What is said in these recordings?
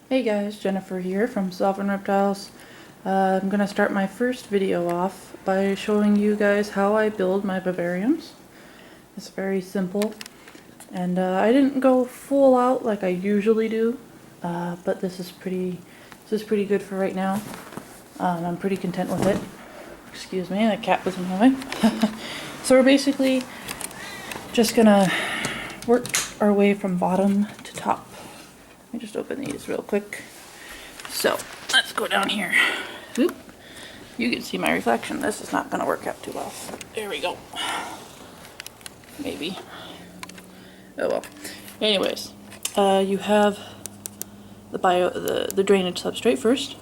Hey guys, Jennifer here from Reptiles. I'm going to start my first video off by showing you guys how I build my vivariums. It's very simple, and I didn't go full out like I usually do, but this is pretty good for right now. I'm pretty content with it. Excuse me, the cat was in my way. So we're basically just gonna work our way from bottom to top. Let me just open these real quick. So let's go down here. Oop. You can see my reflection. This is not going to work out too well. There we go. Maybe. Oh well. Anyways, you have the drainage substrate first,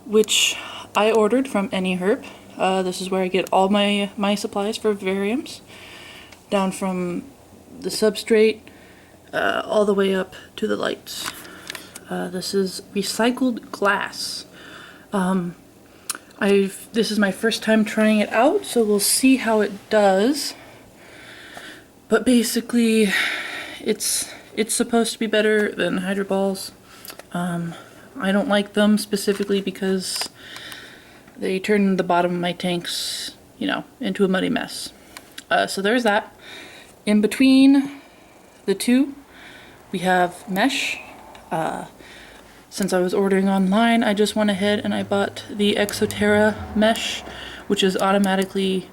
which I ordered from NEHERP. This is where I get all my supplies for vivariums, down from the substrate all the way up to the lights. This is recycled glass. This is my first time trying it out, so we'll see how it does. But basically, it's supposed to be better than hydro balls. I don't like them specifically because they turn the bottom of my tanks, into a muddy mess. So there's that. In between the two, we have mesh. Since I was ordering online, I just went ahead and I bought the Exoterra mesh, which is automatically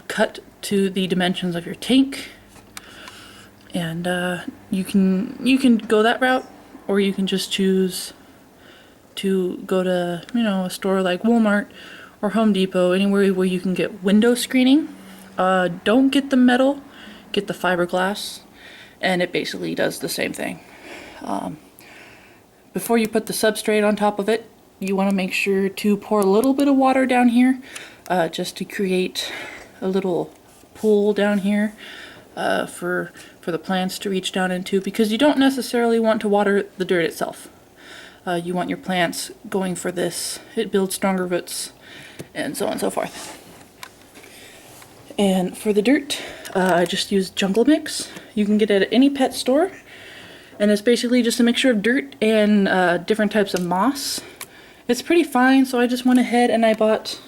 cut to the dimensions of your tank. And you can go that route, or you can just choose to go to a store like Walmart or Home Depot, anywhere where you can get window screening. Don't get the metal, get the fiberglass, and it basically does the same thing. Before you put the substrate on top of it, you want to make sure to pour a little bit of water down here, just to create a little pool down here for the plants to reach down into, because you don't necessarily want to water the dirt itself. You want your plants going for this. It builds stronger roots, and so on and so forth. And for the dirt, I just used Jungle Mix. You can get it at any pet store. And it's basically just a mixture of dirt and different types of moss. It's pretty fine, so I just went ahead and I bought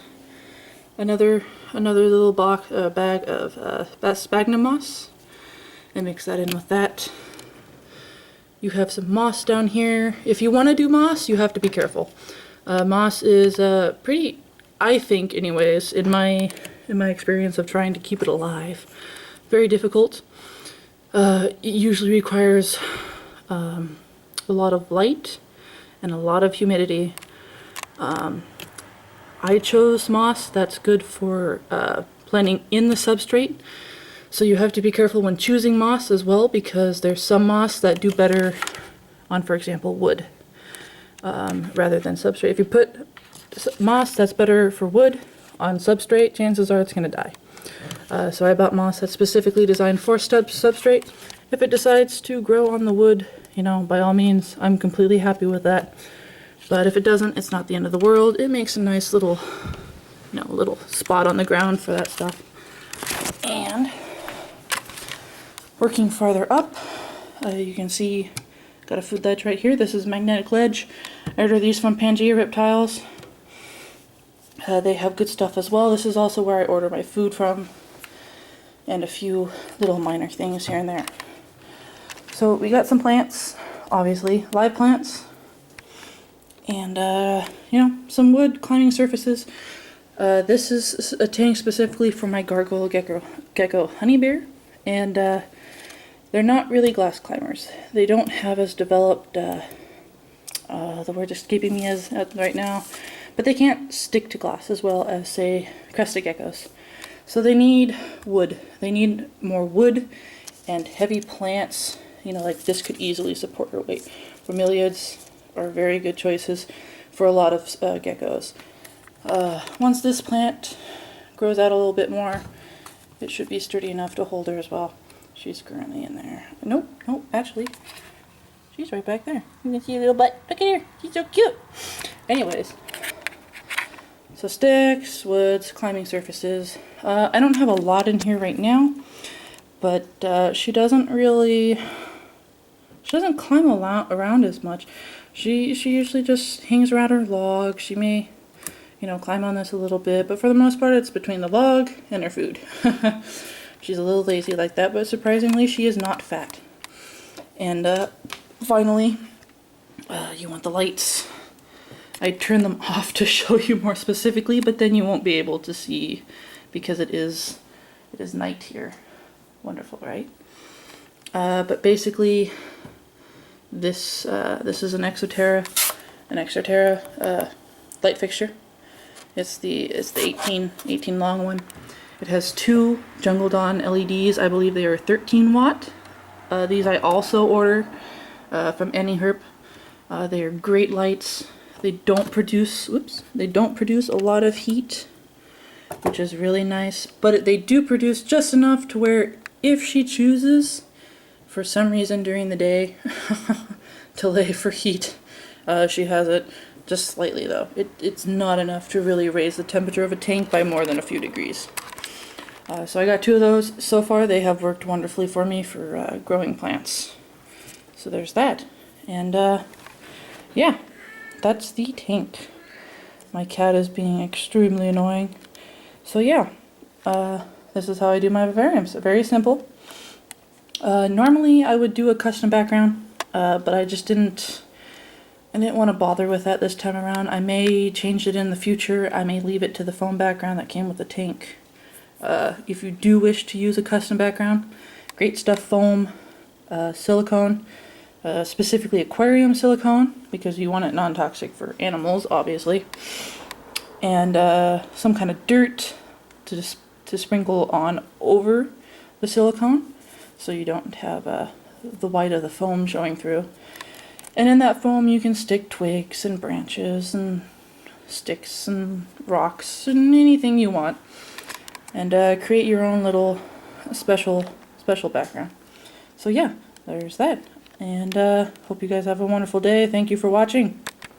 another little bag of sphagnum moss and mix that in with that. You have some moss down here. If you want to do moss, you have to be careful. Moss is pretty, I think anyways, in my experience of trying to keep it alive, very difficult. It usually requires a lot of light and a lot of humidity. I chose moss that's good for planting in the substrate, so you have to be careful when choosing moss as well, because there's some moss that do better on, for example, wood rather than substrate. If you put moss that's better for wood on substrate, chances are it's going to die. So I bought moss that's specifically designed for substrate. If it decides to grow on the wood, by all means, I'm completely happy with that. But if it doesn't, it's not the end of the world. It makes a nice little, little spot on the ground for that stuff. And working farther up, you can see, got a food ledge right here. This is magnetic ledge. I ordered these from Pangea Reptiles. They have good stuff as well. This is also where I order my food from, and a few little minor things here and there. So we got some plants, obviously, live plants, and some wood, climbing surfaces. This is a tank specifically for my gargoyle gecko honey bear, and they're not really glass climbers. They don't have as developed, the word escaping me as right now, but they can't stick to glass as well as, say, crested geckos. So they need wood. They need more wood and heavy plants. Like this could easily support your weight. Bromeliads are very good choices for a lot of geckos. Once this plant grows out a little bit more, it should be sturdy enough to hold her as well. She's currently in there. Nope, actually, she's right back there. You can see a little butt. Look at her. She's so cute. Anyways, so sticks, woods, climbing surfaces. I don't have a lot in here right now, but she doesn't really She doesn't climb around as much. She usually just hangs around her log. She may, you know, climb on this a little bit, but for the most part it's between the log and her food. She's a little lazy like that, but surprisingly she is not fat. And finally, you want the lights. I turn them off to show you more specifically, but then you won't be able to see because it is night here. Wonderful, right? But basically, this is an Exoterra light fixture. It's the 18 long one. It has 2 Jungle Dawn LEDs. I believe they are 13 watt. These I also order from NEHERP. They are great lights. They don't produce a lot of heat, which is really nice. But they do produce just enough to where if she chooses, for some reason during the day, to lay for heat, she has it. Just slightly though. It's not enough to really raise the temperature of a tank by more than a few degrees. So I got 2 of those. So far they have worked wonderfully for me for growing plants. So there's that. And yeah, that's the tank. My cat is being extremely annoying. So yeah, this is how I do my vivariums. Very simple. Normally I would do a custom background, but I just didn't want to bother with that this time around. I may change it in the future. I may leave it to the foam background that came with the tank. If you do wish to use a custom background, great stuff foam, silicone, specifically aquarium silicone, because you want it non-toxic for animals, obviously, and some kind of dirt to sprinkle on over the silicone, so you don't have the white of the foam showing through. And in that foam you can stick twigs and branches and sticks and rocks and anything you want, and create your own little special background. So yeah, there's that. And hope you guys have a wonderful day. Thank you for watching.